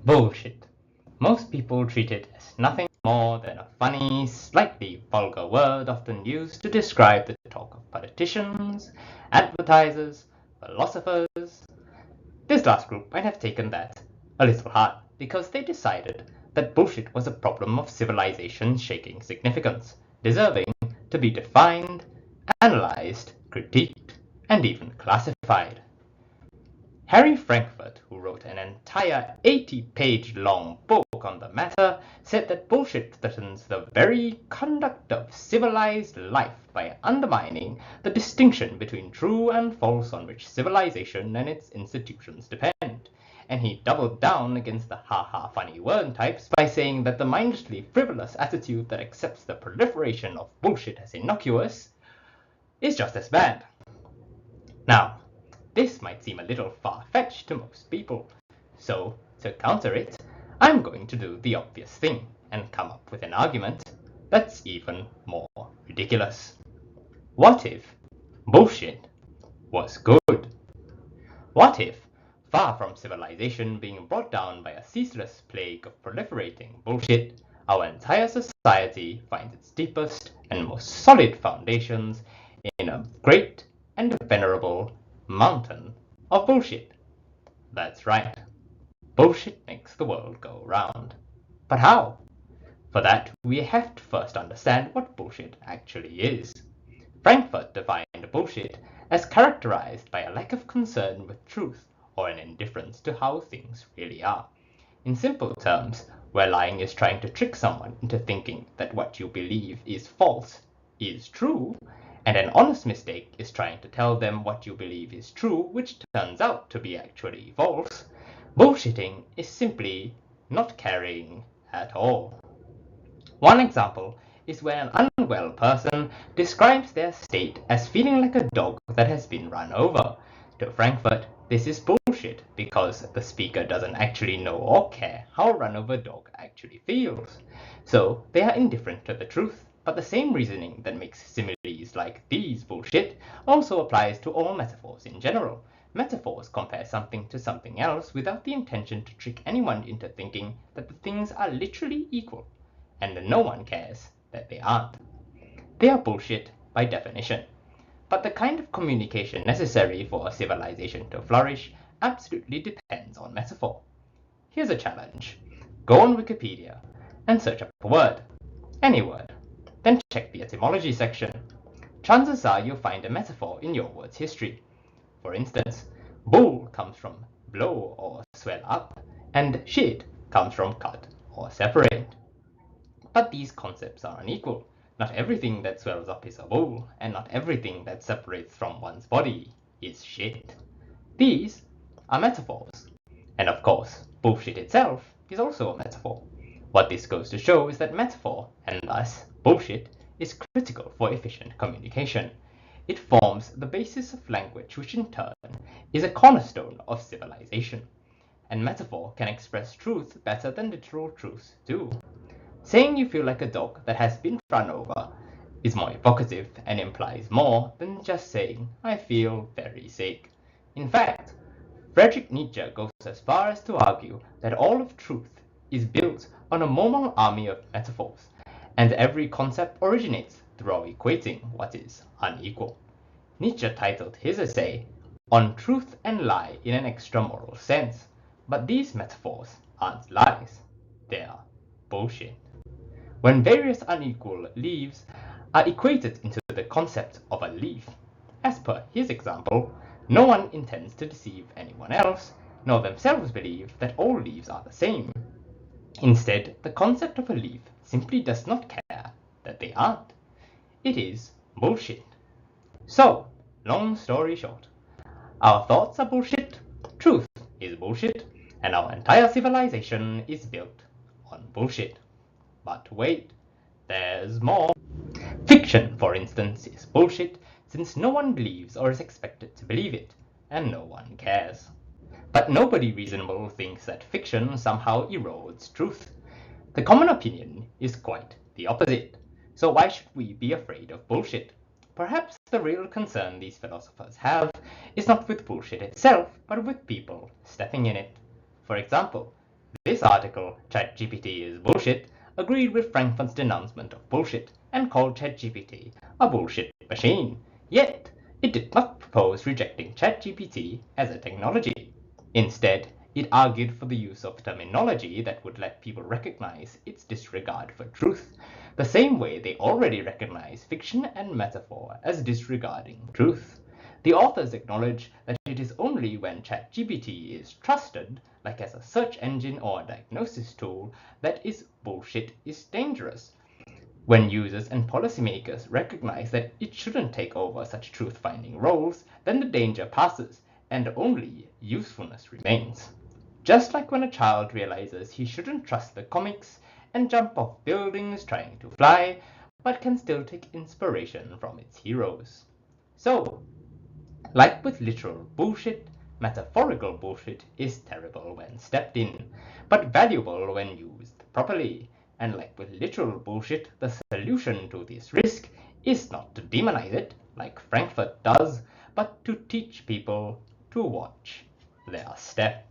Bullshit. Most people treat it as nothing more than a funny, slightly vulgar word often used to describe the talk of politicians, advertisers, philosophers. This last group might have taken that a little hard because they decided that bullshit was a problem of civilization shaking significance, deserving to be defined, analyzed, critiqued, and even classified. Harry Frankfurt, who wrote an entire 80-page long book on the matter, said that bullshit threatens the very conduct of civilized life by undermining the distinction between true and false on which civilization and its institutions depend. And he doubled down against the ha-ha funny word types by saying that the mindlessly frivolous attitude that accepts the proliferation of bullshit as innocuous is just as bad. Now, this might seem a little far-fetched to most people, so to counter it, I'm going to do the obvious thing and come up with an argument that's even more ridiculous. What if bullshit was good? What if, far from civilization being brought down by a ceaseless plague of proliferating bullshit, our entire society finds its deepest and most solid foundations in a great and venerable mountain of bullshit? That's right. Bullshit makes the world go round. But how? For that, we have to first understand what bullshit actually is. Frankfurt defined bullshit as characterized by a lack of concern with truth or an indifference to how things really are. In simple terms, where lying is trying to trick someone into thinking that what you believe is false is true, and an honest mistake is trying to tell them what you believe is true, which turns out to be actually false, bullshitting is simply not caring at all. One example is when an unwell person describes their state as feeling like a dog that has been run over. To Frankfurt, this is bullshit because the speaker doesn't actually know or care how a run-over dog actually feels. So they are indifferent to the truth, but the same reasoning that makes similes like these bullshit also applies to all metaphors in general. Metaphors compare something to something else without the intention to trick anyone into thinking that the things are literally equal, and no one cares that they aren't. They are bullshit by definition. But the kind of communication necessary for a civilization to flourish absolutely depends on metaphor. Here's a challenge. Go on Wikipedia and search up a word, any word, then check the etymology section. Chances are you'll find a metaphor in your word's history. For instance, bull comes from blow or swell up, and shit comes from cut or separate. But these concepts are unequal. Not everything that swells up is a bull, and not everything that separates from one's body is shit. These are metaphors. And of course, bullshit itself is also a metaphor. What this goes to show is that metaphor, and thus bullshit, is critical for efficient communication. It forms the basis of language, which in turn is a cornerstone of civilization. And metaphor can express truth better than literal truths do. Saying you feel like a dog that has been run over is more evocative and implies more than just saying, I feel very sick. In fact, Friedrich Nietzsche goes as far as to argue that all of truth is built on a normal army of metaphors, and every concept originates through equating what is unequal. Nietzsche titled his essay, On Truth and Lie in an Extramoral Sense, but these metaphors aren't lies, they're bullshit. When various unequal leaves are equated into the concept of a leaf, as per his example, no one intends to deceive anyone else, nor themselves believe that all leaves are the same. Instead, the concept of a leaf simply does not care that they aren't. It is bullshit. So, long story short, our thoughts are bullshit, truth is bullshit, and our entire civilization is built on bullshit. But wait, there's more. Fiction, for instance, is bullshit since no one believes or is expected to believe it, and no one cares. But nobody reasonable thinks that fiction somehow erodes truth. The common opinion is quite the opposite. So why should we be afraid of bullshit? Perhaps the real concern these philosophers have is not with bullshit itself, but with people stepping in it. For example, this article, ChatGPT is bullshit, agreed with Frankfurt's denouncement of bullshit and called ChatGPT a bullshit machine. Yet, it did not propose rejecting ChatGPT as a technology. Instead, it argued for the use of terminology that would let people recognize its disregard for truth, the same way they already recognize fiction and metaphor as disregarding truth. The authors acknowledge that it is only when ChatGPT is trusted, like as a search engine or a diagnosis tool, that bullshit is dangerous. When users and policymakers recognize that it shouldn't take over such truth-finding roles, then the danger passes and only usefulness remains. Just like when a child realizes he shouldn't trust the comics and jump off buildings trying to fly, but can still take inspiration from its heroes. So, like with literal bullshit, metaphorical bullshit is terrible when stepped in, but valuable when used properly. And like with literal bullshit, the solution to this risk is not to demonize it, like Frankfurt does, but to teach people to watch their step.